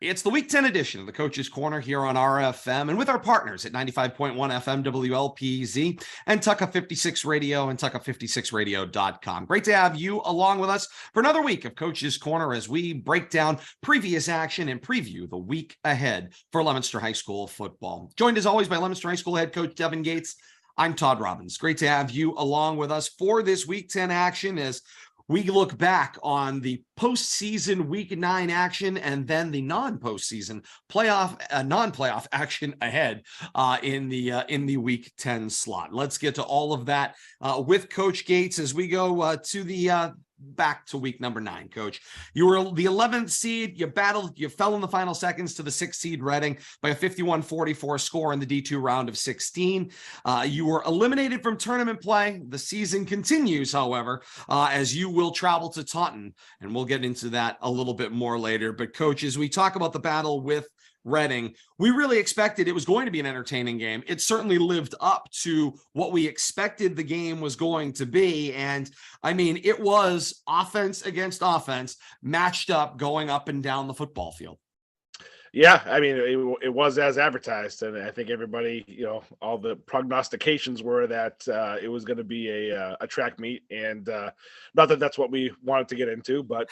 It's the Week 10 edition of the Coach's Corner here on RFM and with our partners at 95.1 FM WLPZ and Tucka 56 Radio and Tucka56radio.com. Great to have you along with us for another week of Coach's Corner as we break down previous action and preview the week ahead for Leominster High School football. Joined as always by Leominster High School Head Coach Devin Gates. I'm Todd Robbins. Great to have you along with us for this Week 10 action as we look back on the postseason Week 9 action and then the non-postseason non-playoff action ahead in the Week 10 slot. Let's get to all of that with Coach Gates as we go to the back to week number 9. Coach, you were the 11th seed. You fell in the final seconds to the 6th seed Reading by a 51-44 score in the D2 round of 16. You were eliminated from tournament play. The season continues, however, as you will travel to Taunton, and we'll get into that a little bit more later. But Coach, as we talk about the battle with Reading, we really expected it was going to be an entertaining game. It certainly lived up to what we expected the game was going to be. And I mean, it was offense against offense matched up going up and down the football field. Yeah, I mean, it was as advertised, and I think everybody, all the prognostications were that it was going to be a track meet, and not that that's what we wanted to get into, but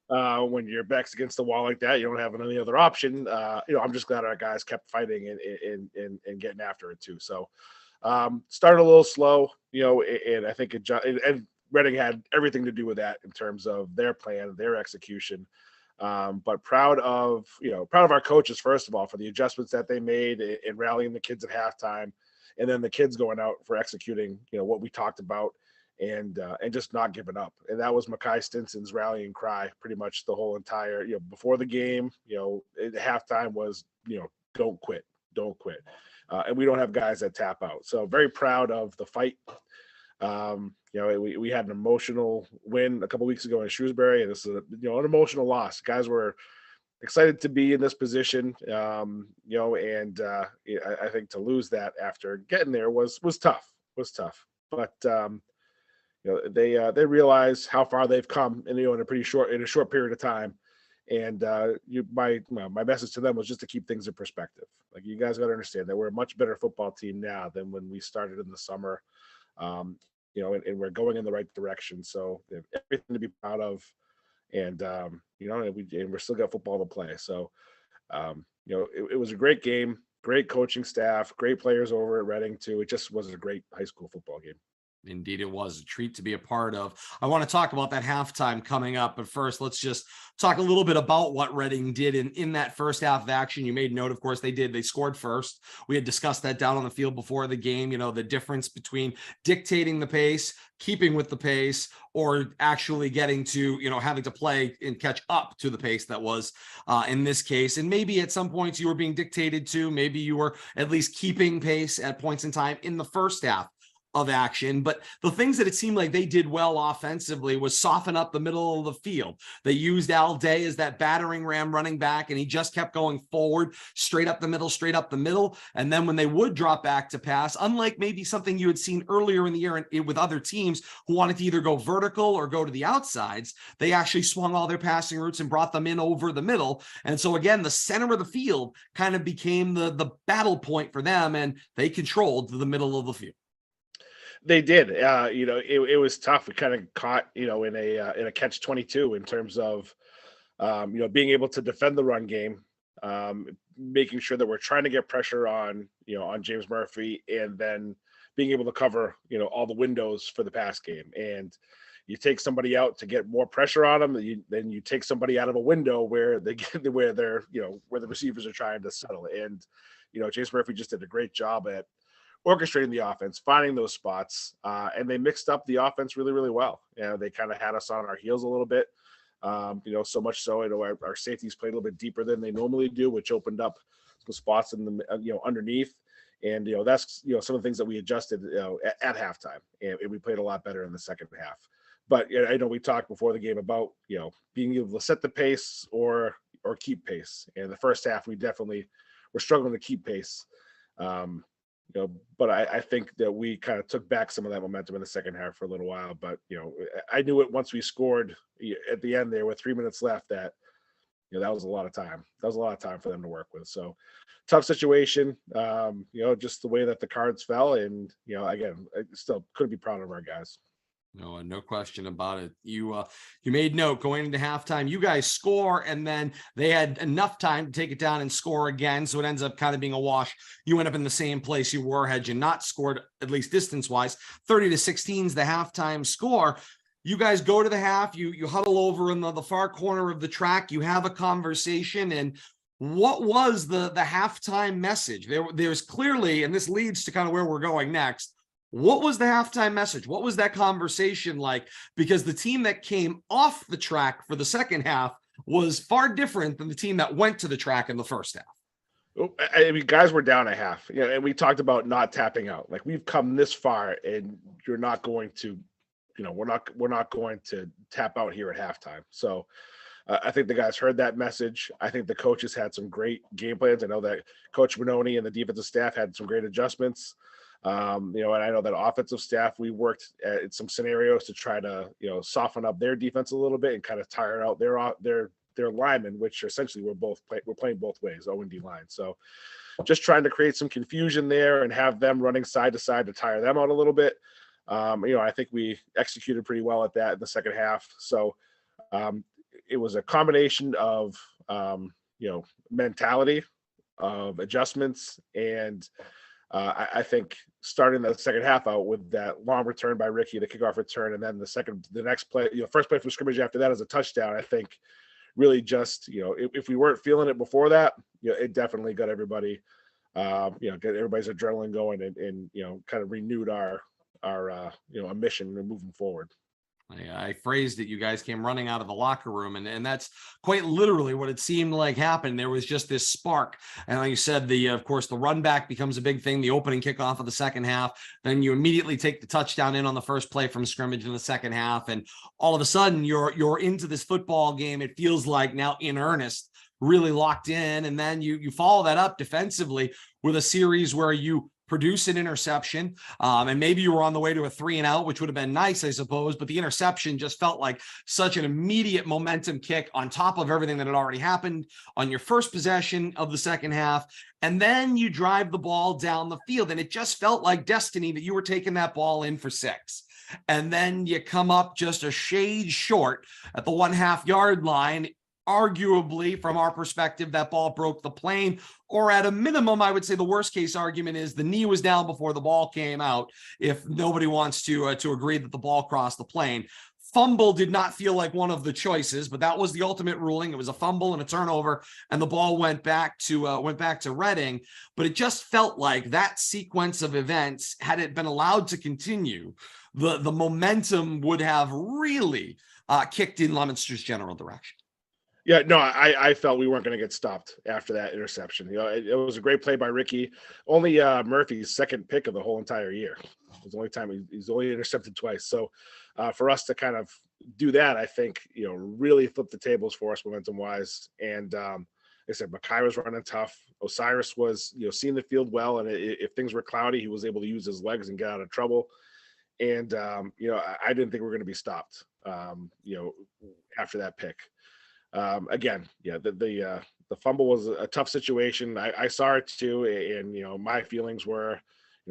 when your back's against the wall like that, you don't have any other option. I'm just glad our guys kept fighting and getting after it too. So started a little slow, and I think and Reading had everything to do with that in terms of their plan, their execution. But proud of our coaches, first of all, for the adjustments that they made in rallying the kids at halftime, and then the kids going out for executing, what we talked about and just not giving up. And that was Mackay Stinson's rallying cry pretty much the whole entire, before the game, at halftime was, don't quit. And we don't have guys that tap out. So very proud of the fight. We had an emotional win a couple weeks ago in Shrewsbury, and this is an emotional loss. Guys were excited to be in this position, and I think to lose that after getting there was tough. But they realize how far they've come, and in a short period of time. And my message to them was just to keep things in perspective. Like, you guys got to understand that we're a much better football team now than when we started in the summer. And we're going in the right direction. So they have everything to be proud of, and we're still got football to play. So it was a great game, great coaching staff, great players over at Reading too. It just was a great high school football game. Indeed, it was a treat to be a part of. I want to talk about that halftime coming up, but first, let's just talk a little bit about what Reading did in that first half of action. You made note, of course, they scored first. We had discussed that down on the field before the game, the difference between dictating the pace, keeping with the pace, or actually getting to, having to play and catch up to the pace that was in this case. And maybe at some points you were being dictated to, maybe you were at least keeping pace at points in time in the first half of action. But the things that it seemed like they did well offensively was soften up the middle of the field. They used Al Day as that battering ram running back, and he just kept going forward, straight up the middle. And then when they would drop back to pass, unlike maybe something you had seen earlier in the year with other teams who wanted to either go vertical or go to the outsides, they actually swung all their passing routes and brought them in over the middle. And so again, the center of the field kind of became the battle point for them, and they controlled the middle of the field. They did. It was tough. We kind of caught, in a catch-22 in terms of, being able to defend the run game, making sure that we're trying to get pressure on James Murphy, and then being able to cover, all the windows for the pass game. And you take somebody out to get more pressure on them, then you take somebody out of a window where where the receivers are trying to settle. And, James Murphy just did a great job at orchestrating the offense, finding those spots, and they mixed up the offense really, really well. They kind of had us on our heels a little bit, so much so, our safeties played a little bit deeper than they normally do, which opened up some spots in the, underneath. And, that's, some of the things that we adjusted, at halftime, and we played a lot better in the second half. But I know we talked before the game about, being able to set the pace or keep pace. And the first half, we definitely were struggling to keep pace. But I think that we kind of took back some of that momentum in the second half for a little while. But, I knew it once we scored at the end there with 3 minutes left that that was a lot of time. That was a lot of time for them to work with. So tough situation, just the way that the cards fell. And, again, I still couldn't be proud of our guys. No question about it. You made note going into halftime. You guys score, and then they had enough time to take it down and score again. So it ends up kind of being a wash. You end up in the same place you were had you not scored, at least distance-wise. 30-16 is the halftime score. You guys go to the half. You huddle over in the far corner of the track. You have a conversation, and what was the halftime message? There's clearly, and this leads to kind of where we're going next. What was the halftime message? What was that conversation like? Because the team that came off the track for the second half was far different than the team that went to the track in the first half. I mean, guys were down a half, and we talked about not tapping out. Like, we've come this far, and you're not going to, we're not going to tap out here at halftime. So I think the guys heard that message. I think the coaches had some great game plans. I know that Coach Manoni and the defensive staff had some great adjustments. And I know that offensive staff, we worked at some scenarios to try to, soften up their defense a little bit and kind of tire out their linemen, which essentially we're playing both ways, O&D line. So just trying to create some confusion there and have them running side to side to tire them out a little bit. I think we executed pretty well at that in the second half. So it was a combination of, mentality, of adjustments, and I think starting the second half out with that long return by Ricky, the kickoff return, and then the next play, first play from scrimmage after that is a touchdown. I think really just, if we weren't feeling it before that, it definitely got everybody, get everybody's adrenaline going and kind of renewed our mission and moving forward. I phrased it. You guys came running out of the locker room, and that's quite literally what it seemed like happened. There was just this spark. And like you said, of course, the run back becomes a big thing, the opening kickoff of the second half. Then you immediately take the touchdown in on the first play from scrimmage in the second half. And all of a sudden you're into this football game. It feels like now in earnest, really locked in. And then you follow that up defensively with a series where you produce an interception, and maybe you were on the way to a 3-and-out, which would have been nice, I suppose, but the interception just felt like such an immediate momentum kick on top of everything that had already happened on your first possession of the second half. And then you drive the ball down the field, and it just felt like destiny that you were taking that ball in for 6. And then you come up just a shade short at the 1.5 yard line. Arguably, from our perspective, that ball broke the plane, or at a minimum, I would say the worst case argument is the knee was down before the ball came out, if nobody wants to agree that the ball crossed the plane. Fumble did not feel like one of the choices, but that was the ultimate ruling. It was a fumble and a turnover, and the ball went back to Reading. But it just felt like that sequence of events, had it been allowed to continue, the momentum would have really kicked in Leominster's general direction. Yeah, no, I felt we weren't going to get stopped after that interception. It was a great play by Ricky. Only Murphy's second pick of the whole entire year. It was the only time he's only intercepted twice. So for us to kind of do that, I think, really flipped the tables for us momentum-wise. And like I said, Mackay was running tough. Osiris was, seeing the field well, and if things were cloudy, he was able to use his legs and get out of trouble. And, I didn't think we were going to be stopped, after that pick. Again, the fumble was a tough situation. I saw it too, and my feelings were,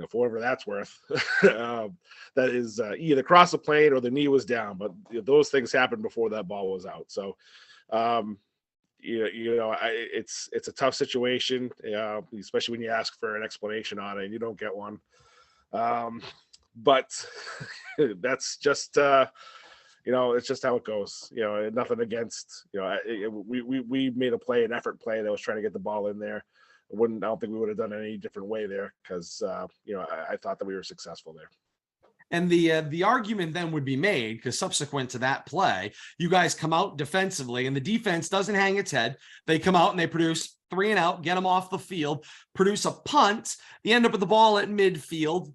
for whatever that's worth, that is either cross the plane or the knee was down. But those things happened before that ball was out. So, it's a tough situation, especially when you ask for an explanation on it and you don't get one. But that's just. It's just how it goes. Nothing against. We made an effort play that was trying to get the ball in there. I don't think we would have done it any different way there because I thought that we were successful there. And the argument then would be made, because subsequent to that play, you guys come out defensively, and the defense doesn't hang its head. They come out and they produce 3-and-out, get them off the field, produce a punt. You end up with the ball at midfield.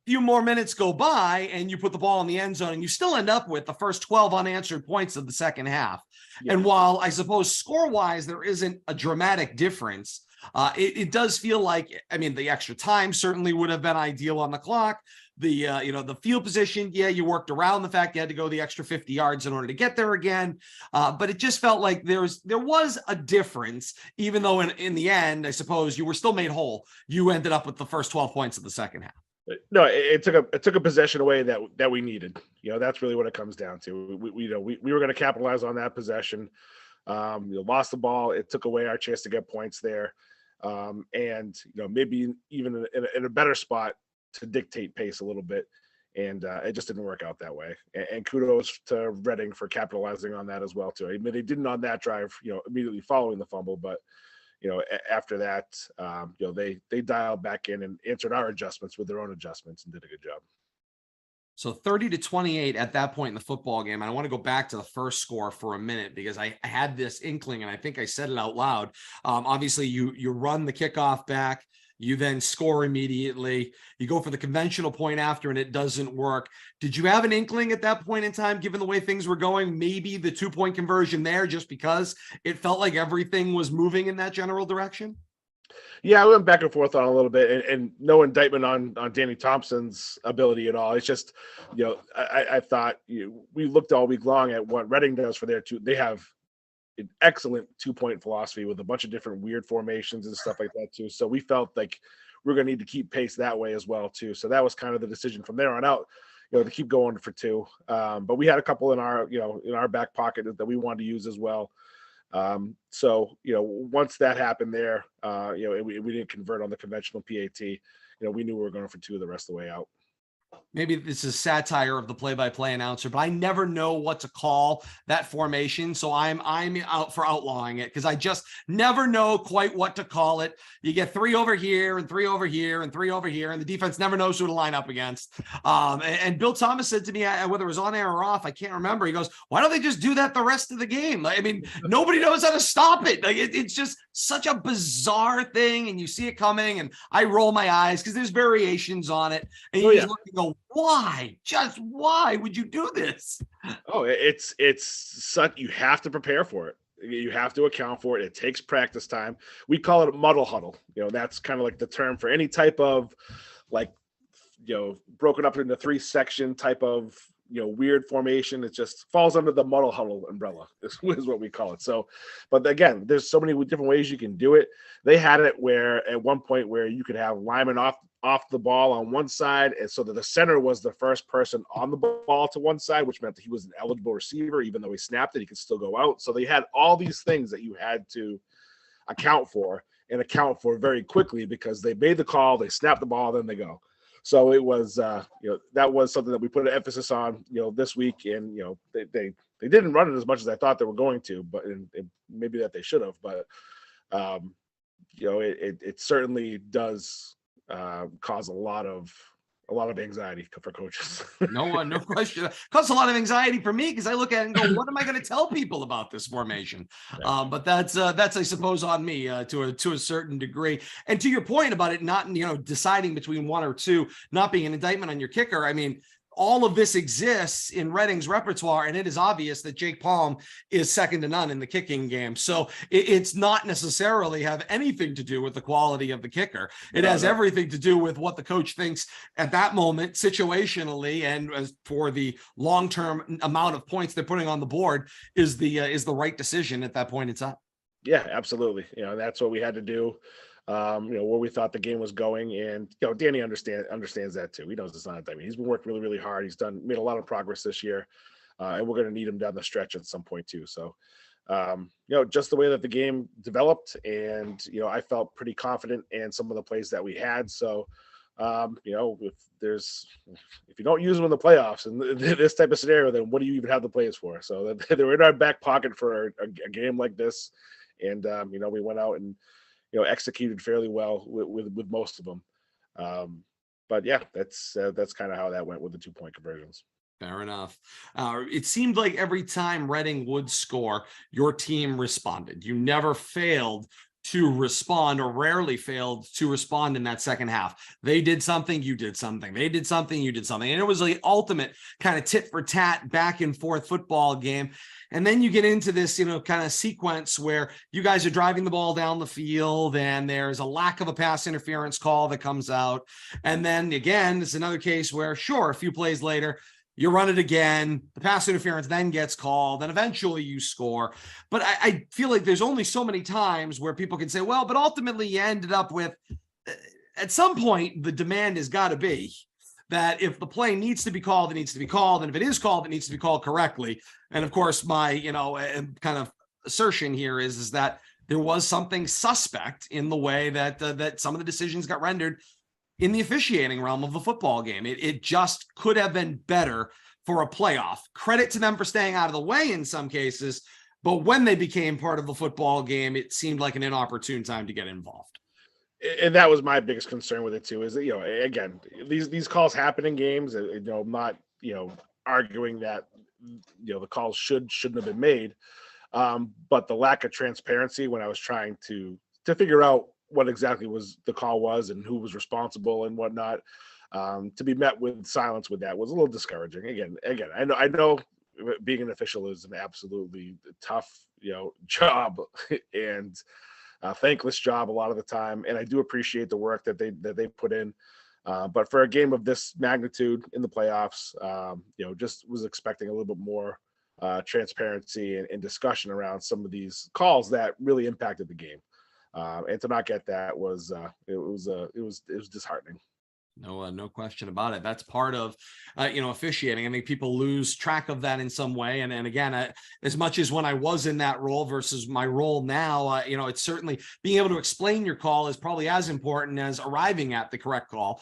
Few more minutes go by and you put the ball in the end zone, and you still end up with the first 12 unanswered points of the second half. Yeah. And while I suppose score-wise there isn't a dramatic difference, it does feel like, the extra time certainly would have been ideal on the clock, the field position. Yeah, you worked around the fact you had to go the extra 50 yards in order to get there again. But it just felt like there was a difference, even though in the end, I suppose you were still made whole. You ended up with the first 12 points of the second half. No, it took a possession away that we needed. That's really what it comes down to. We were going to capitalize on that possession. Lost the ball. It took away our chance to get points there. And maybe even in a better spot to dictate pace a little bit. And it just didn't work out that way. And kudos to Reading for capitalizing on that as well too. I mean, they didn't on that drive, immediately following the fumble, but after that, they dialed back in and answered our adjustments with their own adjustments and did a good job. So 30-28 at that point in the football game. And I want to go back to the first score for a minute because I had this inkling and I think I said it out loud. Obviously, you run the kickoff back. You then score immediately. You go for the conventional point after, and it doesn't work. Did you have an inkling at that point in time, given the way things were going, maybe the 2-point conversion there, just because it felt like everything was moving in that general direction? Yeah, I went back and forth on a little bit, and no indictment on Danny Thompson's ability at all. It's just, I thought we looked all week long at what Reading does for their two. They have an excellent 2-point philosophy with a bunch of different weird formations and stuff like that too. So we felt like we're going to need to keep pace that way as well too. So that was kind of the decision from there on out, to keep going for 2. But we had a couple in our back pocket that we wanted to use as well. So once that happened there, we didn't convert on the conventional PAT. We knew we were going for 2 the rest of the way out. Maybe this is satire of the play-by-play announcer, but I never know what to call that formation. So I'm out for outlawing it because I just never know quite what to call it. You get 3 over here and 3 over here and 3 over here, and the defense never knows who to line up against. And Bill Thomas said to me, whether it was on air or off, I can't remember. He goes, "Why don't they just do that the rest of the game?" I mean, nobody knows how to stop it. Like it's just such a bizarre thing, and you see it coming, and I roll my eyes because there's variations on it, and you just look and go, why? Just why would you do this? Oh, it's such, you have to prepare for it. You have to account for it. It takes practice time. We call it a muddle huddle. That's kind of like the term for any type of broken up into 3-section type of weird formation. It just falls under the muddle huddle umbrella is what we call it. So, but again, there's so many different ways you can do it. They had it where at one point where you could have linemen off the ball on one side, and so that the center was the first person on the ball to one side, which meant that he was an eligible receiver. Even though he snapped it, he could still go out. So they had all these things that you had to account for very quickly because they made the call, they snapped the ball, then they go. So it was, that was something that we put an emphasis on, this week. And, they didn't run it as much as I thought they were going to, but maybe that they should have. But, it certainly does cause a lot of anxiety for coaches. No question. It causes a lot of anxiety for me because I look at it and go, what am I going to tell people about this formation? But that's I suppose on me to a certain degree. And to your point about it not deciding between 1 or 2, not being an indictment on your kicker. I mean, all of this exists in Reading's repertoire, and it is obvious that Jake Palm is second to none in the kicking game. So it's not necessarily have anything to do with the quality of the kicker. It has everything to do with what the coach thinks at that moment, situationally, and as for the long-term amount of points they're putting on the board is the right decision at that point in time. Yeah, absolutely. That's what we had to do. Where we thought the game was going, and Danny understands that too. He knows it's not a time. He's been working really, really hard. He's made a lot of progress this year, and we're going to need him down the stretch at some point too. So, just the way that the game developed, and I felt pretty confident in some of the plays that we had. So, if you don't use them in the playoffs and this type of scenario, then what do you even have the plays for? So they were in our back pocket for a game like this, and we went out and executed fairly well with most of them. But yeah, that's kind of how that went with the 2-point conversions. Fair enough. It seemed like every time Reading would score, your team responded. You never failed to respond, or rarely failed to respond in that second half. They did something, you did something. They did something, you did something. And it was the ultimate kind of tit for tat, back and forth football game. And then you get into this, kind of sequence where you guys are driving the ball down the field and there's a lack of a pass interference call that comes out. And then again, it's another case where, sure, a few plays later, you run it again, the pass interference then gets called, and eventually you score. But I feel like there's only so many times where people can say, well, but ultimately you ended up with, at some point, the demand has got to be that if the play needs to be called, it needs to be called. And if it is called, it needs to be called correctly. And of course, my, kind of assertion here is that there was something suspect in the way that that some of the decisions got rendered in the officiating realm of the football game. It just could have been better for a playoff. Credit to them for staying out of the way in some cases, but when they became part of the football game, it seemed like an inopportune time to get involved. And that was my biggest concern with it too, is that, again, these calls happen in games. I'm not, arguing that, the calls shouldn't have been made. But the lack of transparency when I was trying to figure out what exactly the call was and who was responsible and whatnot, to be met with silence with that was a little discouraging. Again, I know being an official is an absolutely tough, job and a thankless job a lot of the time. And I do appreciate the work that they put in. But for a game of this magnitude in the playoffs, just was expecting a little bit more transparency and discussion around some of these calls that really impacted the game. And to not get that was disheartening. No question about it. That's part of, officiating. I think people lose track of that in some way. And again, as much as when I was in that role versus my role now, it's certainly being able to explain your call is probably as important as arriving at the correct call,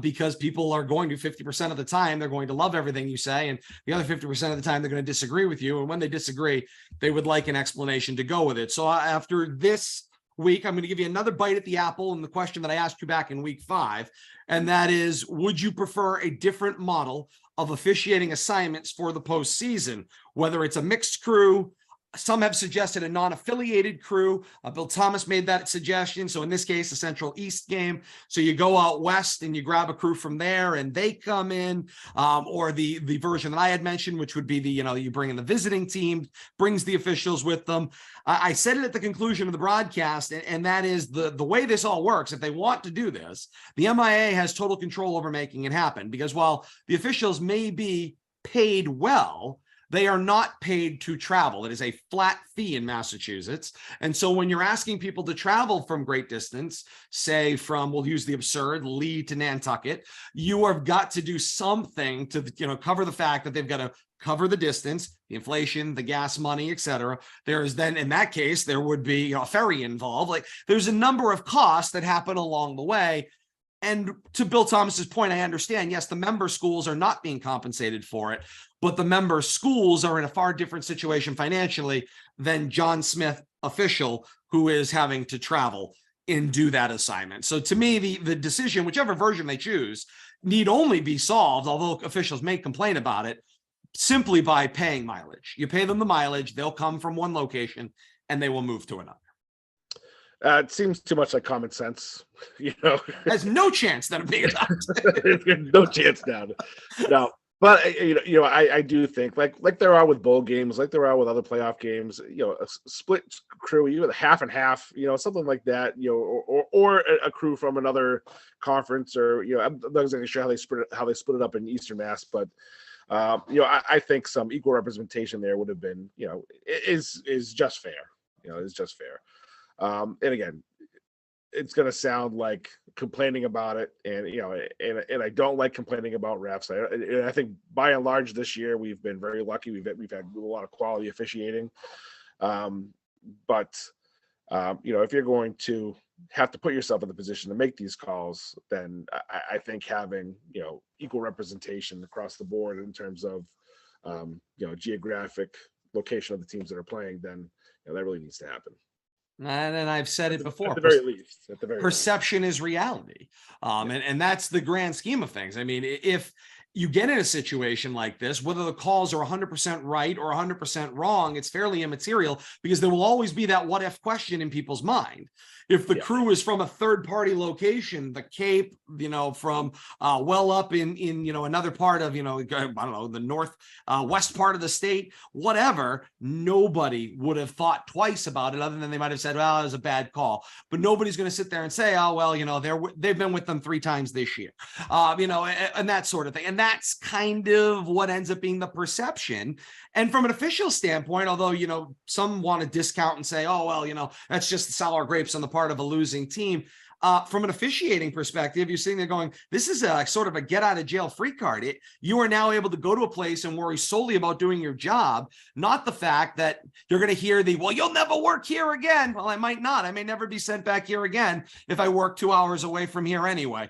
because people are going to 50% of the time, they're going to love everything you say. And the other 50% of the time, they're going to disagree with you. And when they disagree, they would like an explanation to go with it. So after this week, I'm going to give you another bite at the apple and the question that I asked you back in week 5. And that is, would you prefer a different model of officiating assignments for the postseason, whether it's a mixed crew? Some have suggested a non-affiliated crew. Bill Thomas made that suggestion. So in this case, a Central East game. So you go out west and you grab a crew from there and they come in, or the version that I had mentioned, which would be you bring in the visiting team, brings the officials with them. I said it at the conclusion of the broadcast, and that is the way this all works. If they want to do this, the MIA has total control over making it happen, because while the officials may be paid well, they are not paid to travel. It is a flat fee in Massachusetts. And so when you're asking people to travel from great distance, say from, we'll use the absurd, Lee to Nantucket, you have got to do something to, cover the fact that they've got to cover the distance, the inflation, the gas money, et cetera. There is then, in that case, there would be a ferry involved. Like, there's a number of costs that happen along the way. And to Bill Thomas's point, I understand, yes, the member schools are not being compensated for it, but the member schools are in a far different situation financially than John Smith official who is having to travel and do that assignment. So to me, the decision, whichever version they choose, need only be solved, although officials may complain about it, simply by paying mileage. You pay them the mileage, they'll come from one location and they will move to another. It seems too much like common sense, There's no chance that I'm being no chance now. No, but I do think like there are with bowl games, like there are with other playoff games, a split crew, a half and half, something like that, or a crew from another conference, or I'm not exactly sure how they split it up in Eastern Mass, but I think some equal representation there would have been, is just fair. Is just fair. And again, it's going to sound like complaining about it, and I don't like complaining about refs. I think by and large this year we've been very lucky. We've had a lot of quality officiating, but if you're going to have to put yourself in the position to make these calls, then I think having equal representation across the board in terms of geographic location of the teams that are playing, then that really needs to happen. And I've said it before. At the very least, perception is reality. And that's the grand scheme of things. I mean, if you get in a situation like this, whether the calls are 100% right or 100% wrong, it's fairly immaterial because there will always be that what if question in people's mind. If the crew is from a third party location, the Cape, from well up in another part of, I don't know, the north west part of the state, whatever, nobody would have thought twice about it other than they might have said, well, it was a bad call. But nobody's going to sit there and say, oh, well, they've been with them 3 times this year, and that sort of thing. And that's kind of what ends up being the perception. And from an official standpoint, although, some want to discount and say, oh, well, that's just sour grapes on the part of a losing team. From an officiating perspective, you're sitting there going, this is a sort of a get out of jail free card. You are now able to go to a place and worry solely about doing your job, not the fact that you're going to hear well, you'll never work here again. Well, I might not. I may never be sent back here again if I work 2 hours away from here anyway.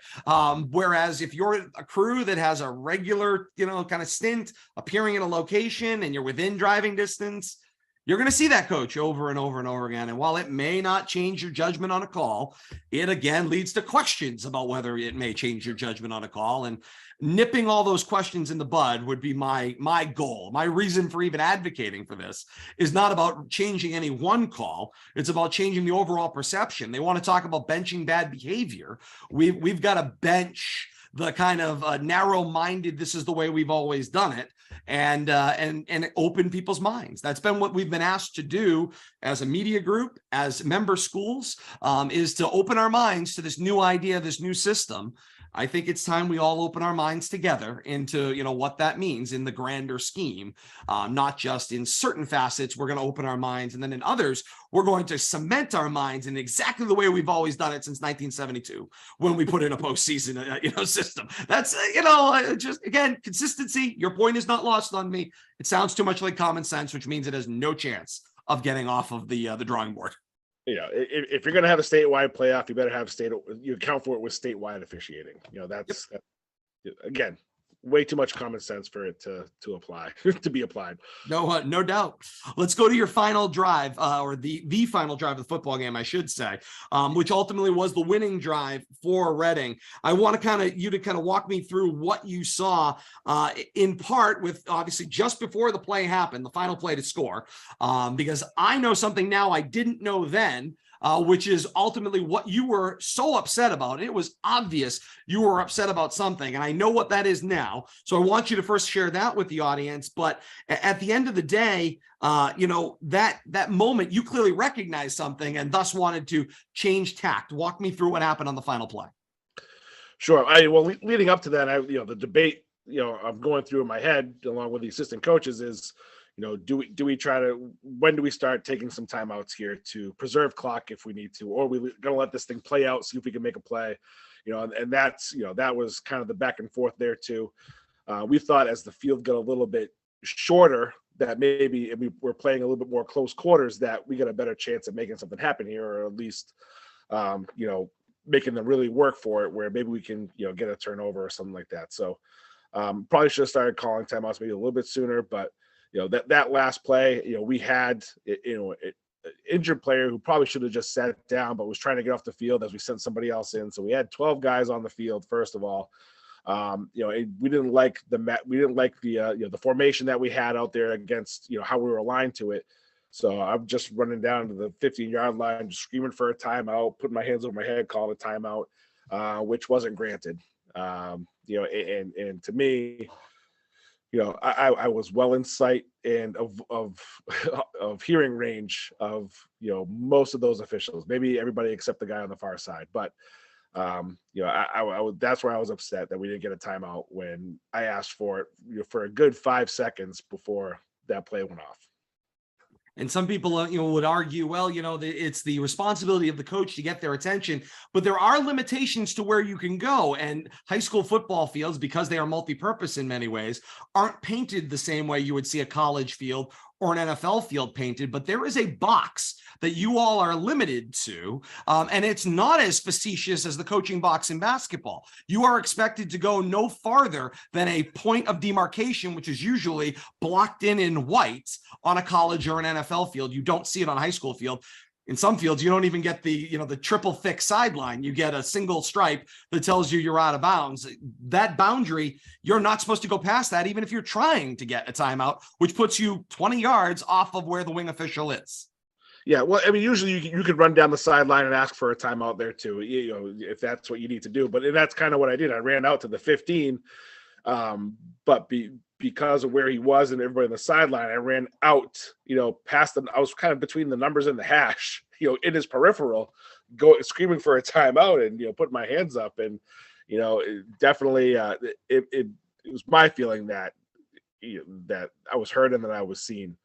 Whereas if you're a crew that has a regular, kind of stint appearing at a location and you're within driving distance, you're going to see that coach over and over and over again. And while it may not change your judgment on a call, it again leads to questions about whether it may change your judgment on a call. And nipping all those questions in the bud would be my goal. My reason for even advocating for this is not about changing any one call. It's about changing the overall perception. They want to talk about benching bad behavior. We've got to bench the kind of narrow-minded, this is the way we've always done it, and open people's minds. That's been what we've been asked to do as a media group, as member schools, is to open our minds to this new idea, this new system. I think it's time we all open our minds together into, what that means in the grander scheme, not just in certain facets. We're going to open our minds, and then in others, we're going to cement our minds in exactly the way we've always done it since 1972, when we put in a postseason, system. That's, just again, consistency. Your point is not lost on me. It sounds too much like common sense, which means it has no chance of getting off of the drawing board. If you're going to have a statewide playoff, you better have you account for it with statewide officiating. That's again, way too much common sense for it to apply, to be applied. No doubt. Let's go to your final drive, or the final drive of the football game, I should say, which ultimately was the winning drive for Reading. I want you to kind of walk me through what you saw, in part with obviously just before the play happened, the final play to score, because I know something now I didn't know then. Which is ultimately what you were so upset about. It was obvious you were upset about something, and I know what that is now. So I want you to first share that with the audience. But at the end of the day, that moment, you clearly recognized something and thus wanted to change tact. Walk me through what happened on the final play. Sure. Leading up to that, the debate, I'm going through in my head along with the assistant coaches is, do we try to, when do we start taking some timeouts here to preserve clock if we need to, or we going to let this thing play out, see if we can make a play, and that's, that was kind of the back and forth there too. We thought as the field got a little bit shorter that maybe if we were playing a little bit more close quarters that we got a better chance of making something happen here, or at least, making them really work for it, where maybe we can, get a turnover or something like that. So probably should have started calling timeouts maybe a little bit sooner, but that last play, we had, an injured player who probably should have just sat down, but was trying to get off the field as we sent somebody else in. So we had 12 guys on the field, first of all. We didn't like the formation that we had out there against, how we were aligned to it. So I'm just running down to the 15-yard line, just screaming for a timeout, putting my hands over my head, calling a timeout, which wasn't granted. And to me, I was well in sight and of hearing range of, most of those officials, maybe everybody except the guy on the far side. But, that's where I was upset that we didn't get a timeout when I asked for it, for a good 5 seconds before that play went off. And some people, would argue, well, it's the responsibility of the coach to get their attention, but there are limitations to where you can go. And high school football fields, because they are multi-purpose in many ways, aren't painted the same way you would see a college field or an NFL field painted, but there is a box that you all are limited to, and it's not as facetious as the coaching box in basketball. You are expected to go no farther than a point of demarcation, which is usually blocked in white on a college or an NFL field. You don't see it on a high school field. In some fields, you don't even get the triple thick sideline. You get a single stripe that tells you you're out of bounds. That boundary, you're not supposed to go past that, even if you're trying to get a timeout, which puts you 20 yards off of where the wing official is. Yeah, well, I mean, usually you could run down the sideline and ask for a timeout there too, if that's what you need to do. But that's kind of what I did. I ran out to the 15, but because of where he was and everybody on the sideline, I ran out, past them. I was kind of between the numbers and the hash, in his peripheral, screaming for a timeout and, putting my hands up. And, definitely it was my feeling that, that I was heard and that I was seen,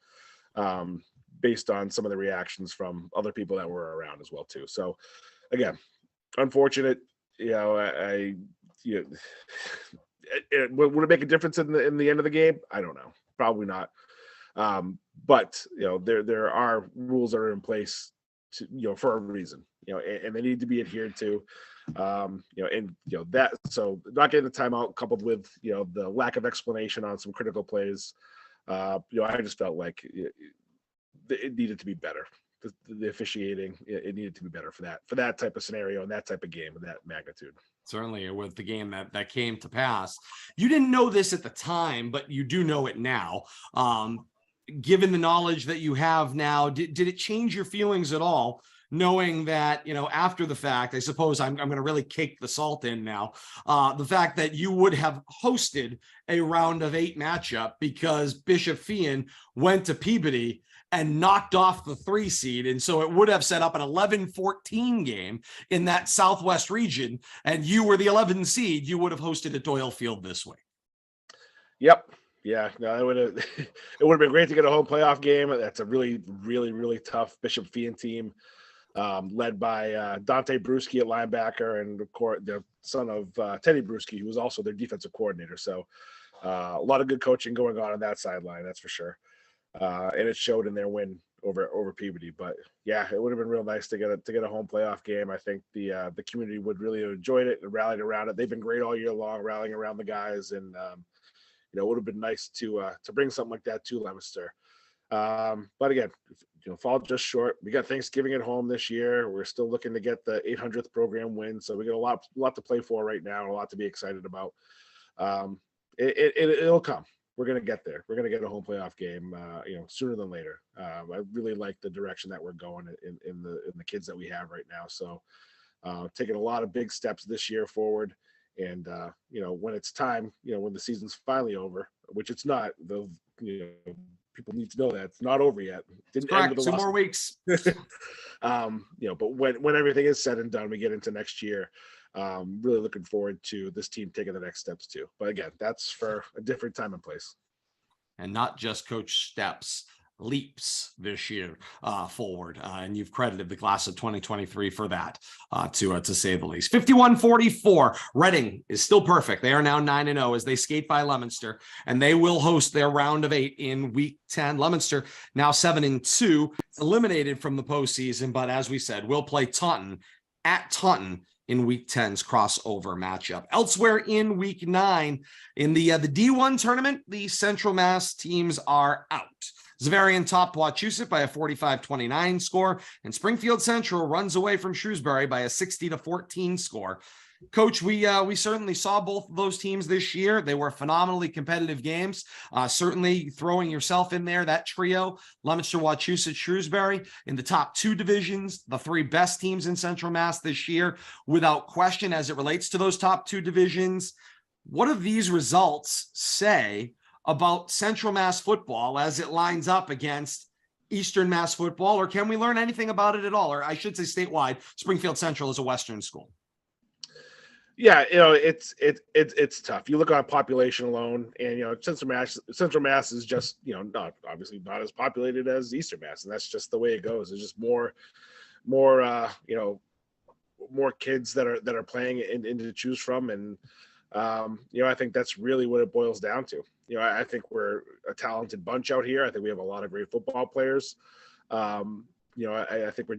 based on some of the reactions from other people that were around as well too. So again, unfortunate, would it make a difference in the end of the game? I don't know. Probably not. But there are rules that are in place to, for a reason, and they need to be adhered to. That, so not getting the timeout coupled with, the lack of explanation on some critical plays. I just felt like it needed to be better. The officiating, it needed to be better for that type of scenario and that type of game of that magnitude. Certainly with the game that came to pass. You didn't know this at the time, but you do know it now. Given the knowledge that you have now, did it change your feelings at all, knowing that, after the fact, I suppose I'm going to really cake the salt in now, the fact that you would have hosted a round of 8 matchup because Bishop Feehan went to Peabody and knocked off the 3 seed. And so it would have set up an 11-14 game in that Southwest region. And you were the 11 seed, you would have hosted at Doyle Field this week. Yep. Yeah, no, it would have been great to get a home playoff game. That's a really, really, really tough Bishop Feehan team, led by Dante Bruschi at linebacker and the son of Teddy Bruschi, who was also their defensive coordinator. So a lot of good coaching going on that sideline, that's for sure. And it showed in their win over Peabody. But yeah, it would have been real nice to get a home playoff game. I think the community would really have enjoyed it and rallied around it. They've been great all year long, rallying around the guys, and it would have been nice to bring something like that to Leominster. But again, fall just short. We got Thanksgiving at home this year. We're still looking to get the 800th program win, so we got a lot to play for right now, and a lot to be excited about. It'll come. We're going to get there. We're going to get a home playoff game, sooner than later. I really like the direction that we're going in the kids that we have right now. So taking a lot of big steps this year forward. And, when it's time, when the season's finally over, which it's not, people need to know that it's not over yet. Didn't end with 2 more weeks. But when everything is said and done, we get into next year. Really looking forward to this team taking the next steps too. But again, that's for a different time and place. And not just coach steps, leaps this year forward. And you've credited the class of 2023 for that, to say the least. 51-44. Reading is still perfect. They are now 9-0 as they skate by Leominster, and they will host their round of 8 in week 10. Leominster now 7-2, eliminated from the postseason, but as we said, we'll play Taunton at Taunton in week 10's crossover matchup. Elsewhere in week 9, in the D1 tournament, the Central Mass teams are out. Zavarian topped Wachusett by a 45-29 score, and Springfield Central runs away from Shrewsbury by a 60-14 score. Coach, we certainly saw both of those teams this year. They were phenomenally competitive games. Certainly throwing yourself in there, that trio, Leominster, Wachusett, Shrewsbury, in the top 2 divisions, the 3 best teams in Central Mass this year, without question, as it relates to those top 2 divisions. What do these results say about Central Mass football as it lines up against Eastern Mass football, or can we learn anything about it at all? Or I should say statewide, Springfield Central is a Western school. Yeah, it's tough. You look on population alone, and Central Mass is just not as populated as Eastern Mass, and that's just the way it goes. There's just more kids that are playing and to choose from, and I think that's really what it boils down to. I think we're a talented bunch out here. I think we have a lot of great football players. I think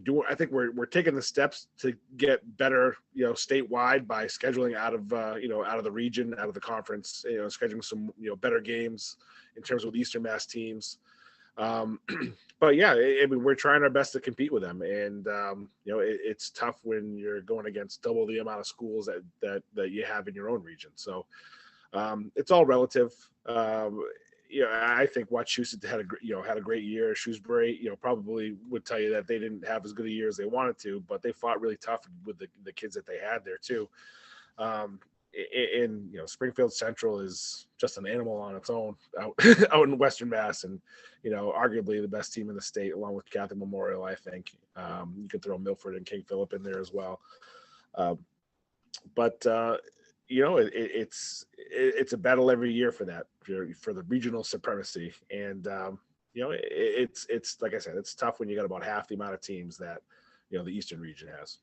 we're taking the steps to get better, statewide by scheduling out of the region, out of the conference, scheduling some, better games in terms of Eastern Mass teams. But yeah, I mean, we're trying our best to compete with them, and it's tough when you're going against double the amount of schools that you have in your own region. So it's all relative. I think Wachusett had a great year. Shrewsbury, probably would tell you that they didn't have as good a year as they wanted to, but they fought really tough with the kids that they had there too. In Springfield Central is just an animal on its own out out in Western Mass, and arguably the best team in the state, along with Catholic Memorial. I think you could throw Milford and King Philip in there as well. But it's a battle every year for that, for the regional supremacy, and it's like I said, it's tough when you got about half the amount of teams that the Eastern region has.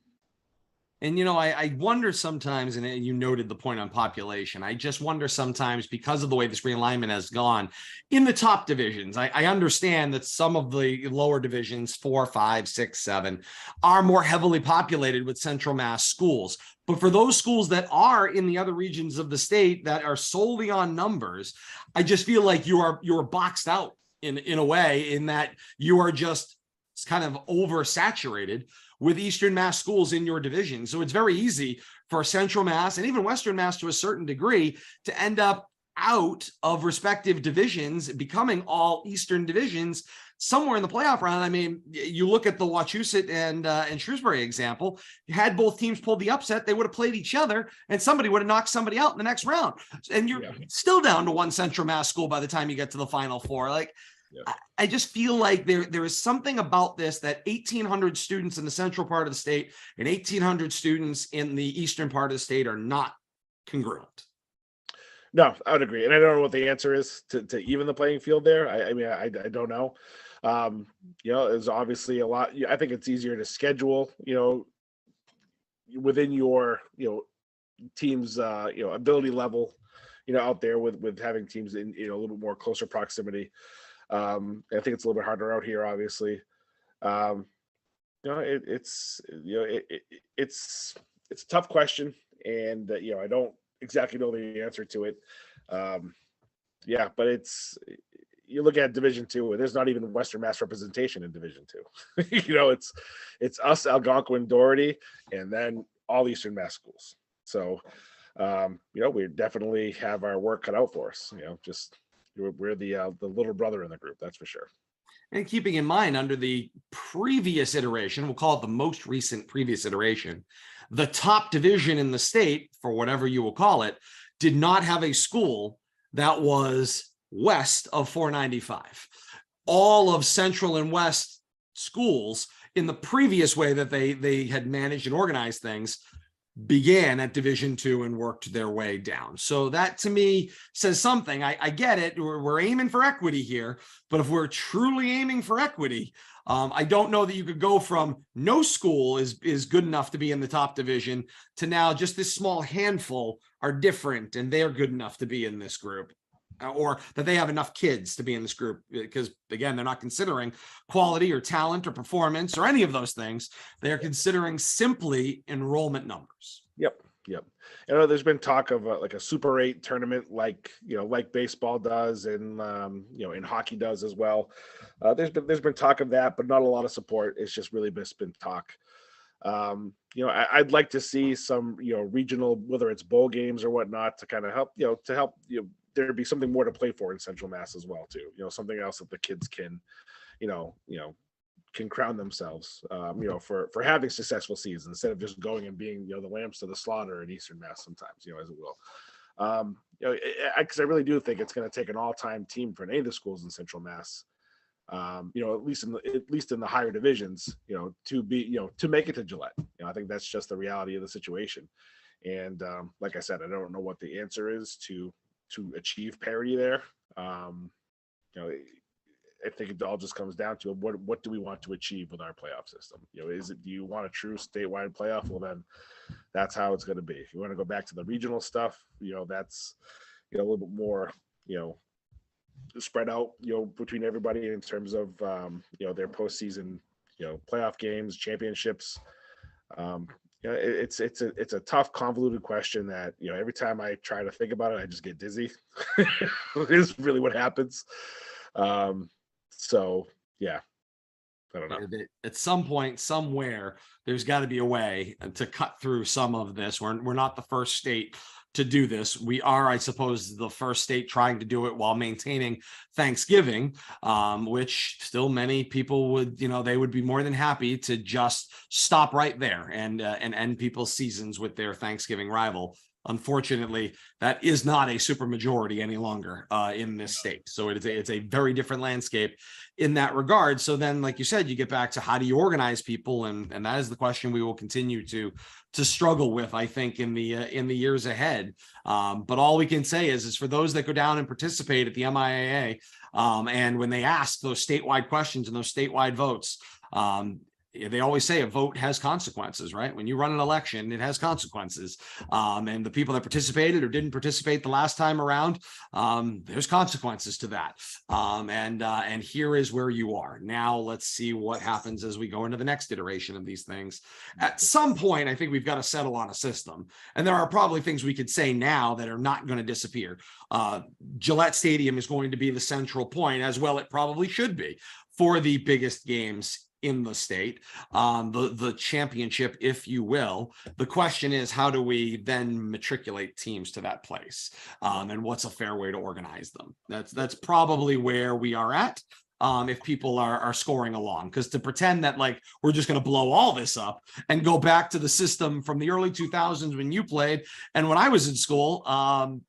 And, I wonder sometimes, and you noted the point on population, I just wonder sometimes, because of the way this realignment has gone in the top divisions, I understand that some of the lower divisions, 4, 5, 6, 7, are more heavily populated with Central Mass schools. But for those schools that are in the other regions of the state that are solely on numbers, I just feel like you're boxed out in a way, in that you are just kind of oversaturated with Eastern Mass schools in your division. So it's very easy for Central Mass and even Western Mass to a certain degree to end up out of respective divisions, becoming all Eastern divisions somewhere in the playoff round. I mean, you look at the Wachusett and Shrewsbury example, had both teams pulled the upset, they would have played each other and somebody would have knocked somebody out in the next round. And you're still down to one Central Mass school by the time you get to the Final Four. Like, I just feel like there is something about this, that 1,800 students in the central part of the state and 1,800 students in the eastern part of the state are not congruent. No, I would agree, and I don't know what the answer is to even the playing field there. I mean, I don't know. There's obviously a lot. I think it's easier to schedule, within your team's ability level, out there with having teams in a little bit more closer proximity. I think it's a little bit harder out here, obviously. It's a tough question, and I don't exactly know the answer to it. But you look at Division II, and there's not even Western Mass representation in Division II. It's us, Algonquin, Doherty, and then all Eastern Mass schools. So we definitely have our work cut out for us. We're the little brother in the group, that's for sure. And keeping in mind, under the previous iteration, we'll call it the most recent previous iteration, the top division in the state, for whatever you will call it, did not have a school that was west of 495. All of Central and West schools, in the previous way that they had managed and organized things, began at Division II and worked their way down. So that to me says something. I get it. We're aiming for equity here, but if we're truly aiming for equity, I don't know that you could go from no school is good enough to be in the top division to now just this small handful are different and they're good enough to be in this group, or that they have enough kids to be in this group, because again, they're not considering quality or talent or performance or any of those things. They're considering simply enrollment numbers. Yep. There's been talk of like a Super 8 tournament, like baseball does, and and hockey does as well. There's been talk of that, but not a lot of support. It's just really just been talk. I'd like to see some regional, whether it's bowl games or whatnot, to kind of help there be something more to play for in Central Mass as well too. Something else that the kids can can crown themselves, for having successful seasons, instead of just going and being, the lambs to the slaughter in Eastern Mass sometimes, as it will. Because I really do think it's going to take an all-time team for any of the schools in Central Mass, at least in the higher divisions, to be, to make it to Gillette. I think that's just the reality of the situation. And like I said, I don't know what the answer is to achieve parity there. I think it all just comes down to what do we want to achieve with our playoff system? Do you want a true statewide playoff? Well, then that's how it's going to be. If you want to go back to the regional stuff, that's a little bit more, spread out, between everybody in terms of their postseason, playoff games, championships. It's a tough, convoluted question that every time I try to think about it, I just get dizzy. It is really what happens. So yeah, I don't know. At some point, somewhere, there's got to be a way to cut through some of this. We're not the first state to do this. We are, I suppose, the first state trying to do it while maintaining Thanksgiving, which still many people would, they would be more than happy to just stop right there and end people's seasons with their Thanksgiving rival. Unfortunately, that is not a supermajority any longer in this state. So it's a very different landscape in that regard. So then, like you said, you get back to how do you organize people, and that is the question we will continue to struggle with, I think, in the years ahead. But all we can say is for those that go down and participate at the MIAA, and when they ask those statewide questions and those statewide votes, they always say a vote has consequences, right? When you run an election, it has consequences. And the people that participated or didn't participate the last time around, there's consequences to that. And here is where you are. Now let's see what happens as we go into the next iteration of these things. At some point, I think we've got to settle on a system. And there are probably things we could say now that are not going to disappear. Gillette Stadium is going to be the central point, as well it probably should be, for the biggest games in the state, the championship, if you will. The question is, how do we then matriculate teams to that place? And what's a fair way to organize them? That's probably where we are at. If people are scoring along, because to pretend that like we're just going to blow all this up and go back to the system from the early 2000s when you played and when I was in school,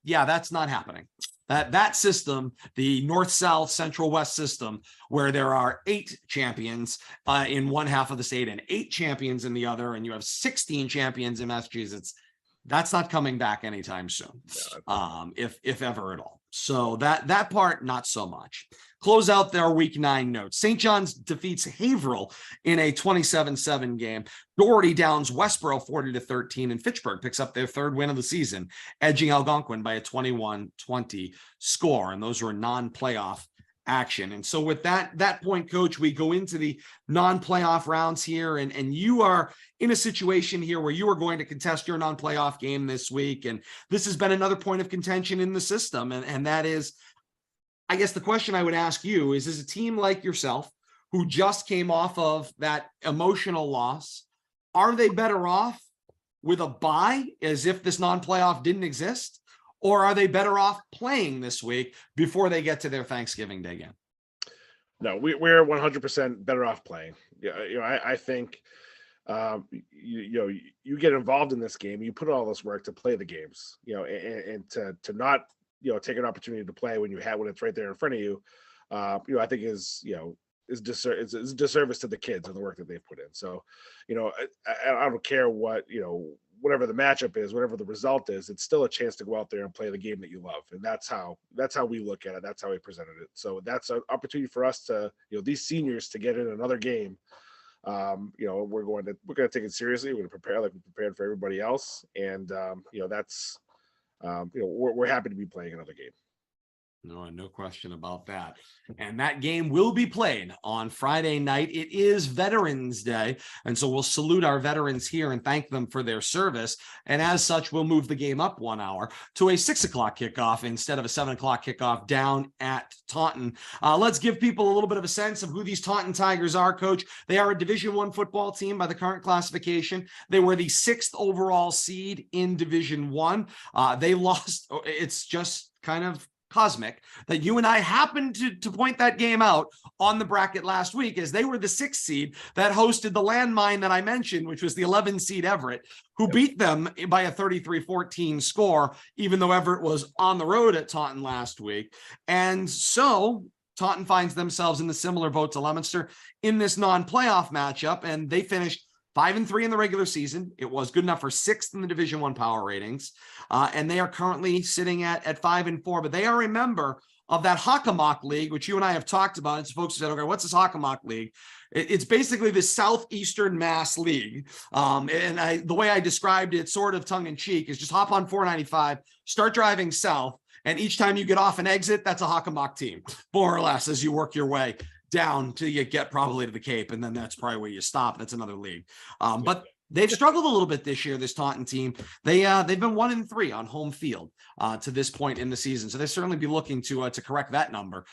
yeah, that's not happening. That system, the North-South, Central-West system, where there are 8 champions in one half of the state and 8 champions in the other, and you have 16 champions in Massachusetts, that's not coming back anytime soon, if ever at all. So that part, not so much. Close out their week 9 notes. St. John's defeats Haverhill in a 27-7 game. Doherty downs Westboro 40-13, and Fitchburg picks up their 3rd win of the season, edging Algonquin by a 21-20 score. And those were non-playoff action. And so with that point, Coach, we go into the non-playoff rounds here, and you are in a situation here where you are going to contest your non-playoff game this week. And this has been another point of contention in the system. And that is, I guess the question I would ask you is a team like yourself who just came off of that emotional loss, are they better off with a bye as if this non-playoff didn't exist? Or are they better off playing this week before they get to their Thanksgiving Day game? No, we're 100% better off playing. Yeah, I think you get involved in this game, you put all this work to play the games, and to not take an opportunity to play when it's right there in front of you, I think is disservice to the kids and the work that they've put in. So, I don't care what, whatever the matchup is, whatever the result is, it's still a chance to go out there and play the game that you love. And that's how we look at it. That's how we presented it. So that's an opportunity for us to, these seniors to get in another game. We're going to take it seriously. We're going to prepare like we prepared for everybody else. And, that's, we're happy to be playing another game. No question about that. And that game will be played on Friday night. It is Veterans Day. And so we'll salute our veterans here and thank them for their service. And as such, we'll move the game up 1 hour to a 6 o'clock kickoff instead of a 7 o'clock kickoff down at Taunton. Let's give people a little bit of a sense of who these Taunton Tigers are, Coach. They are a Division I football team by the current classification. They were the 6th overall seed in Division I. They lost. It's just kind of cosmic that you and I happened to point that game out on the bracket last week, as they were the 6th seed that hosted the landmine that I mentioned, which was the 11 seed Everett, who beat them by a 33-14 score, even though Everett was on the road at Taunton last week. And so Taunton finds themselves in the similar boat to Leominster in this non-playoff matchup, and they finished 5-3 in the regular season. It was good enough for 6th in the Division I power ratings. And they are currently sitting at 5-4, but they are a member of that Hockomock League, which you and I have talked about. It's folks who said, okay, what's this Hockomock League? It's basically the Southeastern Mass League. And the way I described it, sort of tongue in cheek, is just hop on 495, start driving south. And each time you get off an exit, that's a Hockomock team, more or less, as you work your way down till you get probably to the Cape, and then that's probably where you stop. That's another league. But They've struggled a little bit this year, this Taunton team. They've been 1-3 on home field to this point in the season. So they certainly be looking to correct that number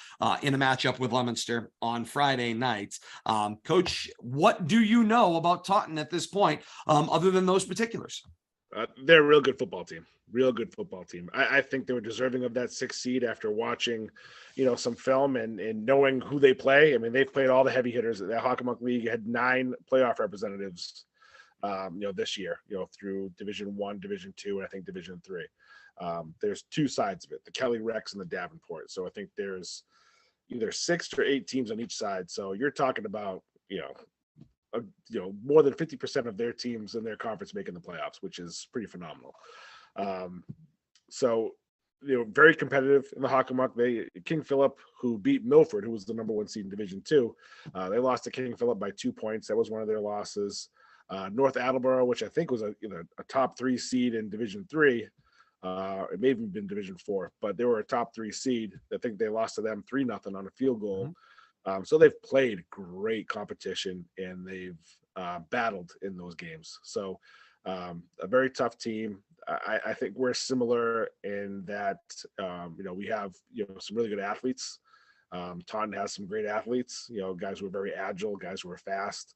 in a matchup with Leominster on Friday night. Coach, what do you know about Taunton at this point, other than those particulars? They're a real good football team. Real good football team. I think they were deserving of that 6th seed after watching, some film and knowing who they play. I mean, they've played all the heavy hitters. The Hockomock League had 9 playoff representatives this year, through Division 1, Division 2, and I think Division 3. There's 2 sides of it, the Kelly Rex and the Davenport. So I think there's either 6 or 8 teams on each side. So you're talking about, more than 50% of their teams in their conference making the playoffs, which is pretty phenomenal. So, very competitive in the Hockomock. King Philip, who beat Milford, who was the number 1 seed in Division 2, they lost to King Philip by 2 points. That was one of their losses. North Attleboro, which I think was a top 3 seed in Division 3. It may have even been Division 4, but they were a top 3 seed. I think they lost to them 3-0 on a field goal. So they've played great competition and they've battled in those games. So a very tough team. I think we're similar in that, we have, some really good athletes. Taunton has some great athletes, guys who are very agile, guys who are fast.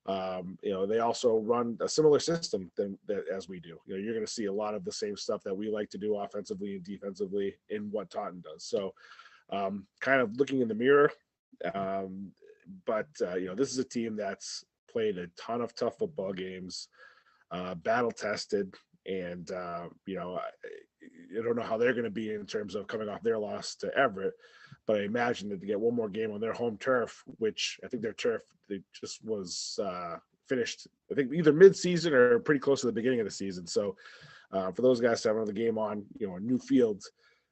They also run a similar system as we do. You're going to see a lot of the same stuff that we like to do offensively and defensively in what Taunton does. So kind of looking in the mirror. But this is a team that's played a ton of tough football games, battle tested, and I don't know how they're going to be in terms of coming off their loss to Everett, but I imagine that to get one more game on their home turf, which I think their turf they just was finished, I think either mid-season or pretty close to the beginning of the season. So for those guys to have another game on a new field,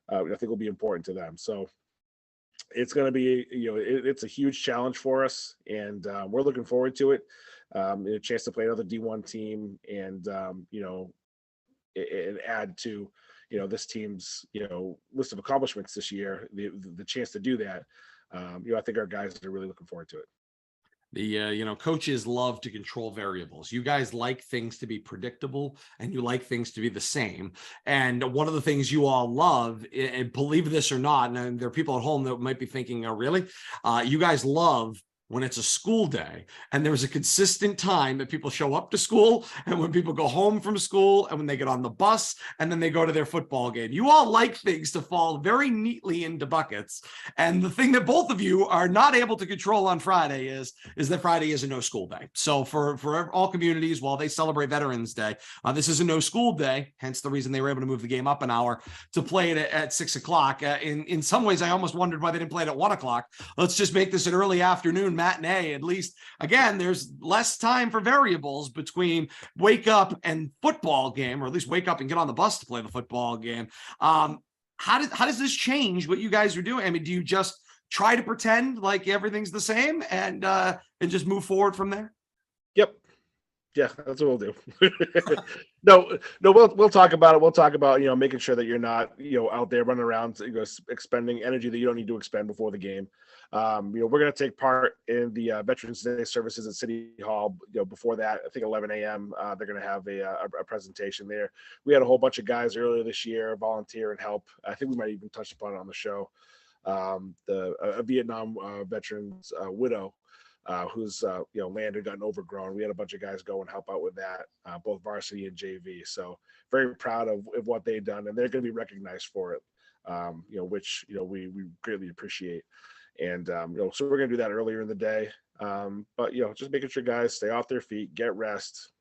I think will be important to them. So it's going to be, it's a huge challenge for us, and we're looking forward to it. A chance to play another D1 team, and and add to this team's list of accomplishments this year. The chance to do that, I think our guys are really looking forward to it. Coaches love to control variables. You guys like things to be predictable and you like things to be the same. And one of the things you all love, and believe this or not, and there are people at home that might be thinking, oh, really? You guys love when it's a school day and there's a consistent time that people show up to school, and when people go home from school, and when they get on the bus, and then they go to their football game. You all like things to fall very neatly into buckets. And the thing that both of you are not able to control on Friday is that Friday is a no school day. So for all communities, while they celebrate Veterans Day, this is a no school day, hence the reason they were able to move the game up an hour to play it at 6 o'clock. In some ways, I almost wondered why they didn't play it at 1 o'clock. Let's just make this an early afternoon matinee. At least, again, there's less time for variables between wake up and football game, or at least wake up and get on the bus to play the football game. How does this change what you guys are doing? I mean, do you just try to pretend like everything's the same and just move forward from there? Yep. Yeah, that's what we'll do. No, we'll talk about it. We'll talk about, making sure that you're not, out there running around, expending energy that you don't need to expend before the game. We're going to take part in the Veterans Day services at City Hall. Before that, I think 11 a.m. They're going to have a presentation there. We had a whole bunch of guys earlier this year volunteer and help. I think we might even touch upon it on the show. A Vietnam veteran's widow, whose land had gotten overgrown. We had a bunch of guys go and help out with that, both varsity and JV. So very proud of what they've done, and they're going to be recognized for it. Which we greatly appreciate. And so we're going to do that earlier in the day. But just making sure guys stay off their feet, get rest.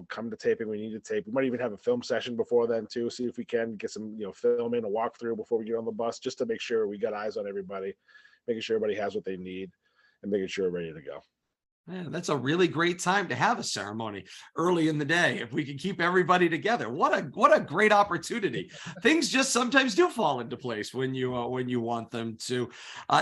Come to taping. We need to tape. We might even have a film session before then too. See if we can get some film in, a walkthrough before we get on the bus, just to make sure we got eyes on everybody, making sure everybody has what they need, and making sure we're ready to go. Man, that's a really great time to have a ceremony early in the day. If we can keep everybody together, what a great opportunity. Things just sometimes do fall into place when you want them to.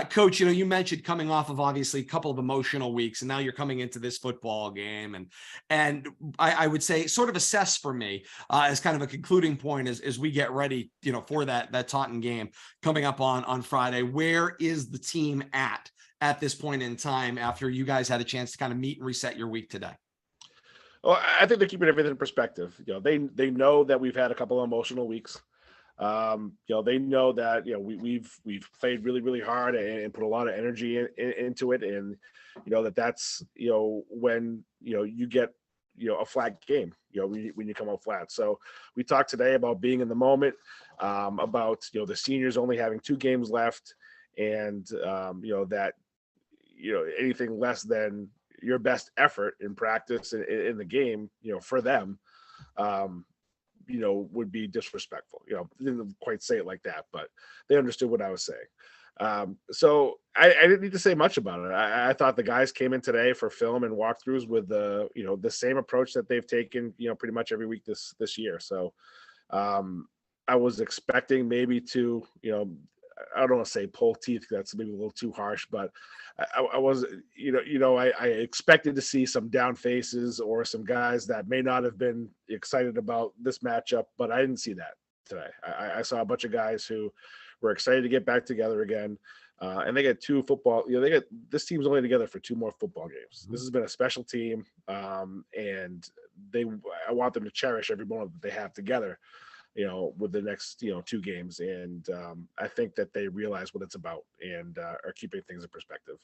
Coach, you mentioned coming off of obviously a couple of emotional weeks, and now you're coming into this football game, and I would say sort of assess for me as kind of a concluding point as we get ready, for that Taunton game coming up on Friday. Where is the team at this point in time after you guys had a chance to kind of meet and reset your week today? Well, I think they're keeping everything in perspective. They know that we've had a couple of emotional weeks. They know that we've played really, really hard and put a lot of energy into it, and that's when you get a flat game, when you come out flat. So we talked today about being in the moment, about the seniors only having 2 games left, and that anything less than your best effort in practice in the game, for them, would be disrespectful. Didn't quite say it like that, but they understood what I was saying. So I didn't need to say much about it. I thought the guys came in today for film and walkthroughs with the same approach that they've taken, pretty much every week this year. So I was expecting maybe to, I don't want to say pull teeth. That's maybe a little too harsh, but I was, I expected to see some down faces or some guys that may not have been excited about this matchup, but I didn't see that today. I saw a bunch of guys who were excited to get back together again. And they get 2 football, this team's only together for 2 more football games. This has been a special team. And I want them to cherish every moment that they have together, with the next, 2 games. And I think that they realize what it's about and are keeping things in perspective.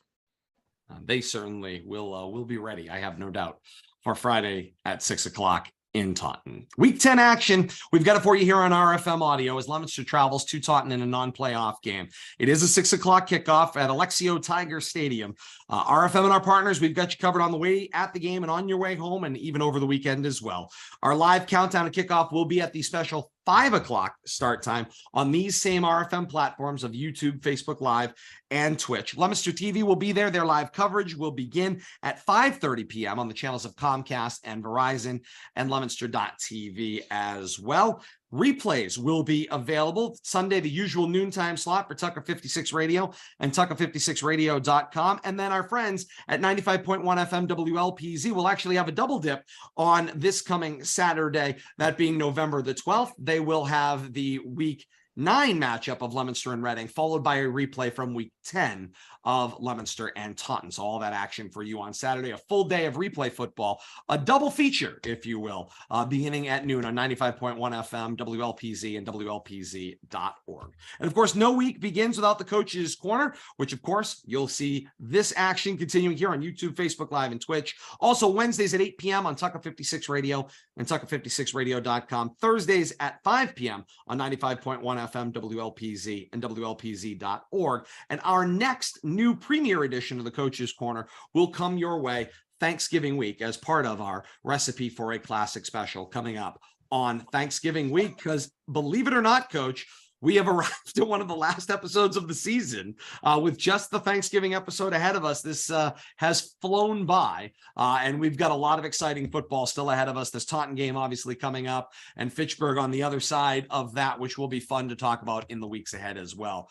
They certainly will be ready, I have no doubt, for Friday at 6:00 in Taunton. Week 10 action. We've got it for you here on RFM Audio as Leominster travels to Taunton in a non-playoff game. It is a 6:00 kickoff at Alexio Tiger Stadium. RFM and our partners, we've got you covered on the way at the game and on your way home, and even over the weekend as well. Our live countdown to kickoff will be at the special 5:00 start time on these same RFM platforms of YouTube, Facebook Live, and Twitch. LeominsterTV will be there. Their live coverage will begin at 5:30 p.m. on the channels of Comcast and Verizon, and Leominster.tv as well. Replays will be available Sunday, the usual noontime slot for Tucker 56 Radio and Tucker56Radio.com. And then our friends at 95.1 FM WLPZ will actually have a double dip on this coming Saturday, that being November the 12th. They will have the week 9 matchup of Leominster and Reading, followed by a replay from week 10 of Leominster and Taunton. So all that action for you on Saturday, a full day of replay football, a double feature, if you will, beginning at noon on 95.1 FM, WLPZ, and WLPZ.org. And of course, no week begins without the Coach's Corner, which of course, you'll see this action continuing here on YouTube, Facebook Live, and Twitch. Also Wednesdays at 8 p.m. on Tucker 56 Radio and Tucker56Radio.com. Thursdays at 5 p.m. on 95.1 FM, WLPZ, and WLPZ.org. And our next new premiere edition of the Coach's Corner will come your way Thanksgiving week as part of our Recipe for a Classic special coming up on Thanksgiving week. Because believe it or not, Coach, we have arrived at one of the last episodes of the season with just the Thanksgiving episode ahead of us. This has flown by, and we've got a lot of exciting football still ahead of us. This Taunton game obviously coming up, and Fitchburg on the other side of that, which will be fun to talk about in the weeks ahead as well.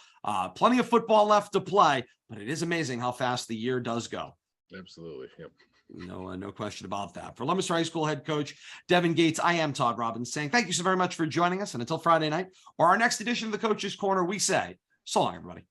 Plenty of football left to play, but it is amazing how fast the year does go. Absolutely. Yep. No question about that. For Leominster High School head coach Devin Gates, I am Todd Robbins saying thank you so very much for joining us. And until Friday night or our next edition of the Coach's Corner, we say so long, everybody.